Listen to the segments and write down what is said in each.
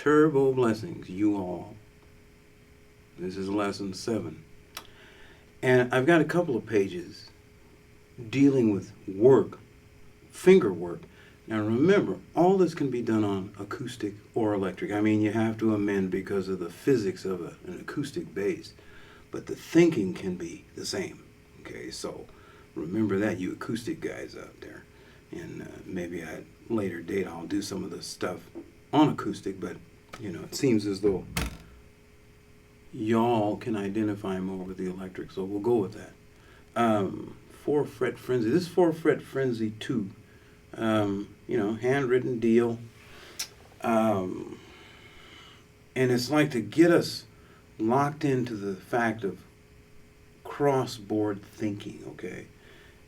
Turbo blessings, you all. This is lesson 7. And I've got a couple of pages dealing with work, finger work. Now remember, all this can be done on acoustic or electric. I mean, you have to amend because of the physics of an acoustic bass, but the thinking can be the same. Okay, so remember that, you acoustic guys out there. And maybe at a later date I'll do some of the stuff on acoustic, but you know, it seems as though y'all can identify more with the electric, so we'll go with that. 4 fret frenzy. This is 4 fret frenzy 2. You know, handwritten deal. And it's like to get us locked into the fact of cross-board thinking, okay?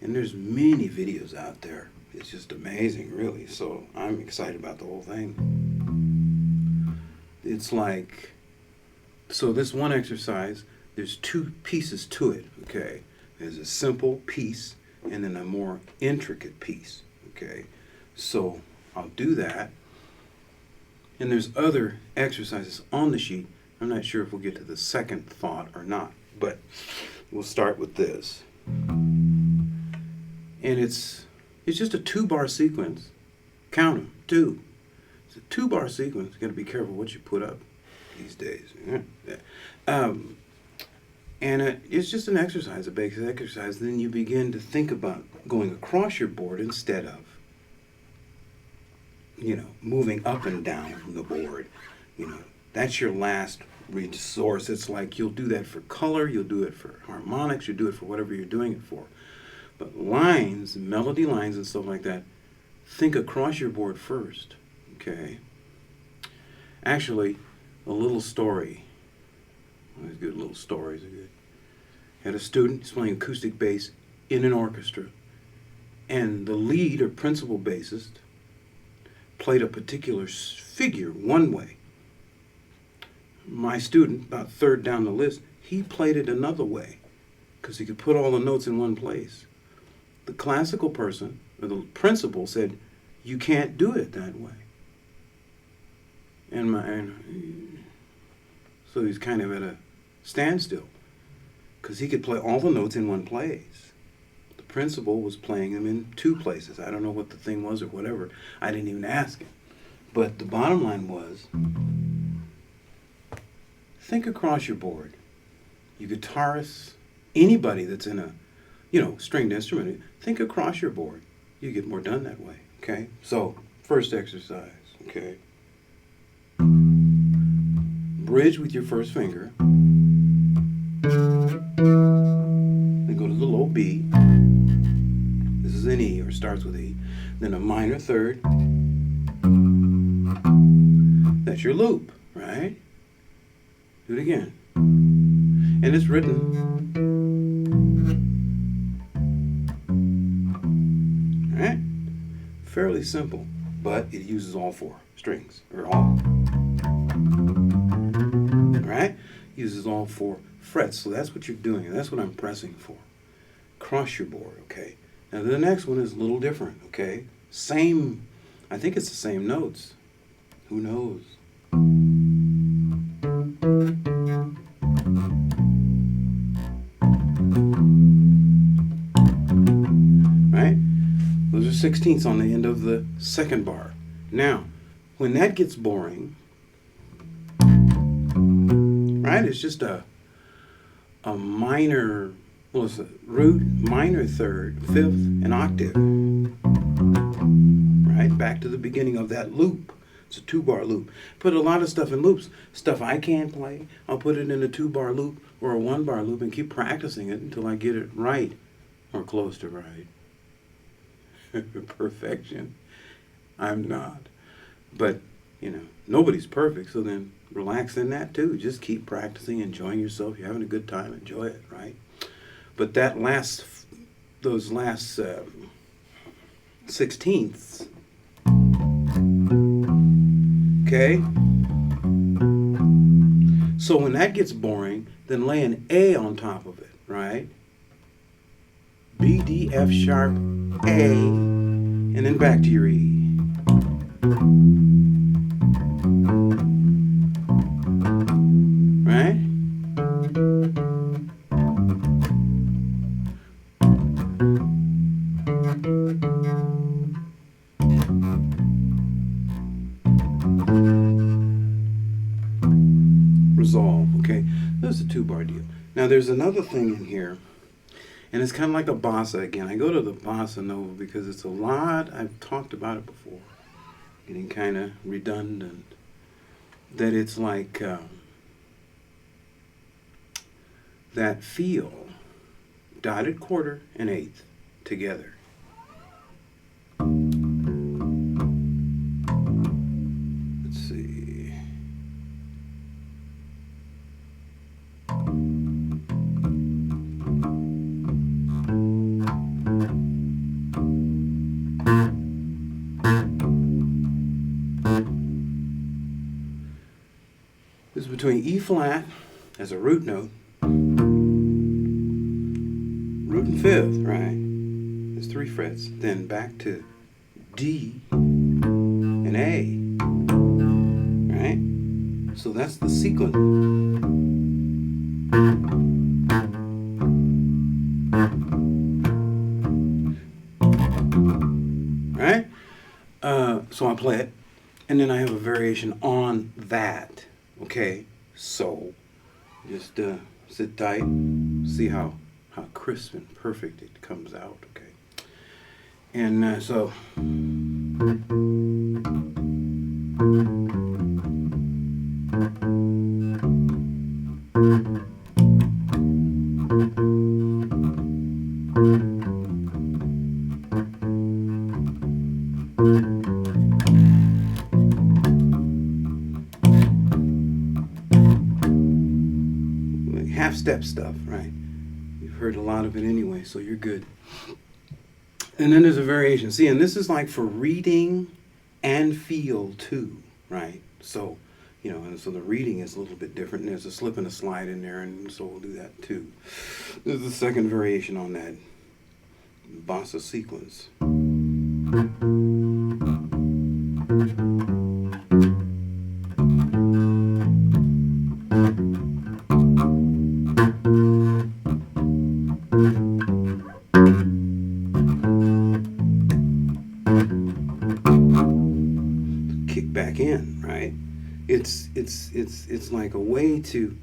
And there's many videos out there. It's just amazing, really. So I'm excited about the whole thing. It's like, so this one exercise, there's 2 pieces to it, okay? There's a simple piece and then a more intricate piece, okay? So I'll do that. And there's other exercises on the sheet. I'm not sure if we'll get to the second thought or not, but we'll start with this. And it's just a 2-bar sequence. Count them, 2. It's a 2-bar sequence. You got to be careful what you put up these days. And it's just an exercise, a basic exercise. Then you begin to think about going across your board instead of, you know, moving up and down the board. You know, that's your last resource. It's like you'll do that for color, you'll do it for harmonics, you'll do it for whatever you're doing it for. But lines, melody lines and stuff like that, think across your board first, okay? Actually, a little story. Always good little stories are good. Had a student, he's playing acoustic bass in an orchestra, and the lead or principal bassist played a particular figure one way. My student, about 3rd down the list, he played it another way because he could put all the notes in one place. The classical person, or the principal, said, you can't do it that way. So he's kind of at a standstill because he could play all the notes in one place. The principal was playing them in 2 places. I don't know what the thing was or whatever. I didn't even ask him. But the bottom line was, think across your board. You guitarists, anybody that's in a, you know, stringed instrument, think across your board. You get more done that way, okay? So, first exercise, okay? Bridge with your first finger. Then go to the low B. This is an E, or starts with E. Then a minor 3rd. That's your loop, right? Do it again. And it's written. All right? Fairly simple, but it uses all 4 strings, or all. Right? Uses all 4 frets. So that's what you're doing. That's what I'm pressing for. Cross your board, okay? Now the next one is a little different, okay? Same, I think it's the same notes. Who knows? Right? Those are 16ths on the end of the 2nd bar. Now, when that gets boring, right? It's just a minor, well, it's a root, minor 3rd, 5th, and octave. Right? Back to the beginning of that loop. It's a 2-bar loop. Put a lot of stuff in loops. Stuff I can't play, I'll put it in a 2-bar loop or a 1-bar loop and keep practicing it until I get it right or close to right. Perfection. I'm not. But, you know, nobody's perfect, so then relax in that too. Just keep practicing, enjoying yourself. You're having a good time, enjoy it, right? But those last 16ths, okay? So when that gets boring, then lay an A on top of it, right? B, D, F sharp, A, and then back to your E. resolve, okay? This is a 2-bar deal. Now there's another thing in here, and it's kind of like a bossa again. I go to the bossa nova because it's a lot, I've talked about it before, getting kind of redundant, that it's like that feel, dotted quarter and eighth together. Let's see. This is between E flat as a root note, root and fifth, right? There's 3 frets. Then back to D and A, right? So that's the sequence. Right? So I play it, and then I have a variation on that. Okay, so just sit tight, see how crisp and perfect it comes out. Okay, and so. Half-step stuff, right? You've heard a lot of it anyway, so you're good. And then there's a variation. See, and this is like for reading and feel too, right? So, you know, and so the reading is a little bit different. And there's a slip and a slide in there, and so we'll do that too. This is the second variation on that bossa sequence. Kick back in, right? It's like a way to.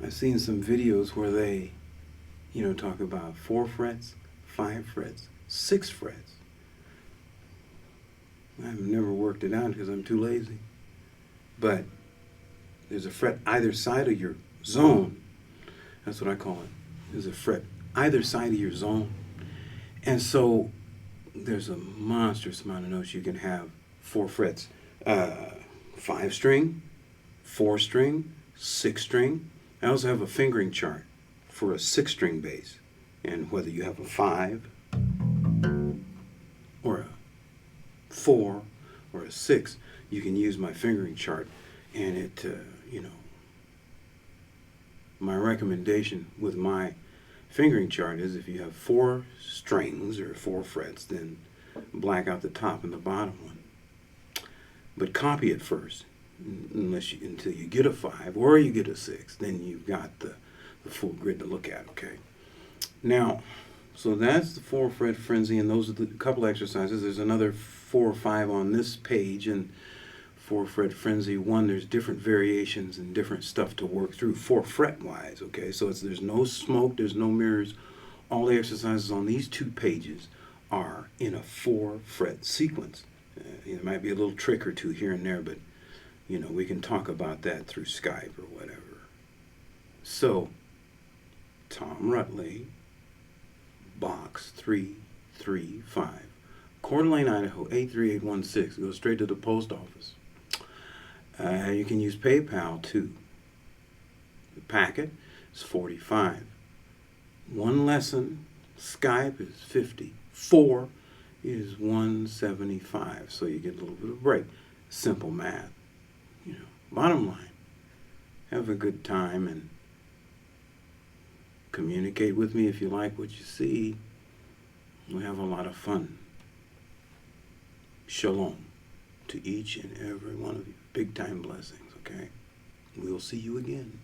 I've seen some videos where they, you know, talk about 4 frets, 5 frets, 6 frets. I've never worked it out because I'm too lazy. But there's a fret either side of your zone. That's what I call it. There's a fret either side of your zone. And so there's a monstrous amount of notes you can have. 4 frets. 5 string, 4 string, 6 string. I also have a fingering chart for a 6 string bass. And whether you have a 5 or a 4 or a 6, you can use my fingering chart. And it, you know, my recommendation with my fingering chart is if you have 4 strings or 4 frets, then black out the top and the bottom one. But copy it first, until you get a 5 or you get a 6. Then you've got the full grid to look at, okay? Now, so that's the 4-fret frenzy, and those are the couple exercises. There's another 4 or 5 on this page, and 4-fret frenzy 1, there's different variations and different stuff to work through 4-fret wise, okay? So there's no smoke, there's no mirrors. All the exercises on these 2 pages are in a 4-fret sequence. There might be a little trick or 2 here and there, but, you know, we can talk about that through Skype or whatever. So, Tom Rutley, box 335, Coeur d'Alene, Idaho, 83816. Go straight to the post office. You can use PayPal too. The packet is $45. 1 lesson, Skype is $50. 4 is $175. So you get a little bit of break. Simple math. You know, bottom line, have a good time and communicate with me if you like what you see. We'll have a lot of fun. Shalom to each and every one of you. Big time blessings, okay? We'll see you again.